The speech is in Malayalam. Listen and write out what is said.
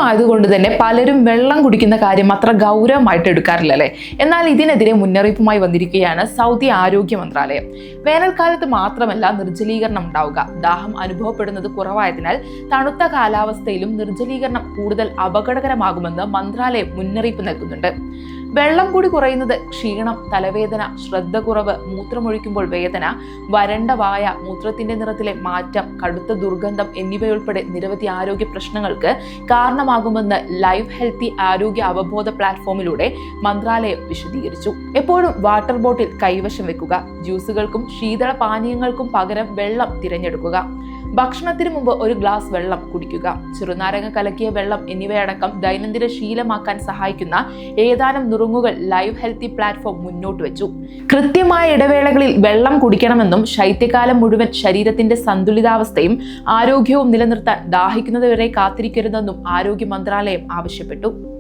ആയതുകൊണ്ട് തന്നെ പലരും വെള്ളം കുടിക്കുന്ന കാര്യം അത്ര ഗൗരവമായിട്ട് എടുക്കാറില്ലല്ലേ. എന്നാൽ ഇതിനെതിരെ മുന്നറിയിപ്പുമായി വന്നിരിക്കുകയാണ് സൗദി ആരോഗ്യ മന്ത്രാലയം. വേനൽക്കാലത്ത് മാത്രമല്ല നിർജ്ജലീകരണം ഉണ്ടാവുക. ദാഹം അനുഭവപ്പെടുന്നത് കുറവായതിനാൽ തണുത്ത കാലാവസ്ഥയിലും നിർജ്ജലീകരണം കൂടുതൽ അപകടകരമാകുമെന്ന് മന്ത്രാലയം മുന്നറിയിപ്പ് നൽകുന്നുണ്ട്. വെള്ളം കൂടി കുറയുന്നത് ക്ഷീണം, തലവേദന, ശ്രദ്ധക്കുറവ്, മൂത്രമൊഴിക്കുമ്പോൾ വേദന, വരണ്ട വായ, മൂത്രത്തിന്റെ നിറത്തിലെ മാറ്റം, കടുത്ത ദുർഗന്ധം എന്നിവയുൾപ്പെടെ നിരവധി ആരോഗ്യ പ്രശ്നങ്ങൾക്ക് കാരണമാകുമെന്ന് ലൈവ് ഹെൽത്തി ആരോഗ്യ അവബോധ പ്ലാറ്റ്ഫോമിലൂടെ മന്ത്രാലയം വിശദീകരിച്ചു. എപ്പോഴും വാട്ടർ ബോട്ടിൽ കൈവശം വെക്കുക. ജ്യൂസുകൾക്കും ശീതള പാനീയങ്ങൾക്കും പകരം വെള്ളം തിരഞ്ഞെടുക്കുക. ഭക്ഷണത്തിന് മുമ്പ് ഒരു ഗ്ലാസ് വെള്ളം കുടിക്കുക. ചെറുനാരങ്ങ കലക്കിയ വെള്ളം എന്നിവയടക്കം ദൈനംദിന ശീലമാക്കാൻ സഹായിക്കുന്ന ഏതാനും നുറുങ്ങുകൾ ലൈവ് ഹെൽത്തി പ്ലാറ്റ്ഫോം മുന്നോട്ട് വെച്ചു. കൃത്യമായ ഇടവേളകളിൽ വെള്ളം കുടിക്കണമെന്നും ശൈത്യകാലം മുഴുവൻ ശരീരത്തിന്റെ സന്തുലിതാവസ്ഥയും ആരോഗ്യവും നിലനിർത്താൻ ദാഹിക്കുന്നതുവരെ കാത്തിരിക്കരുതെന്നും ആരോഗ്യ മന്ത്രാലയം ആവശ്യപ്പെട്ടു.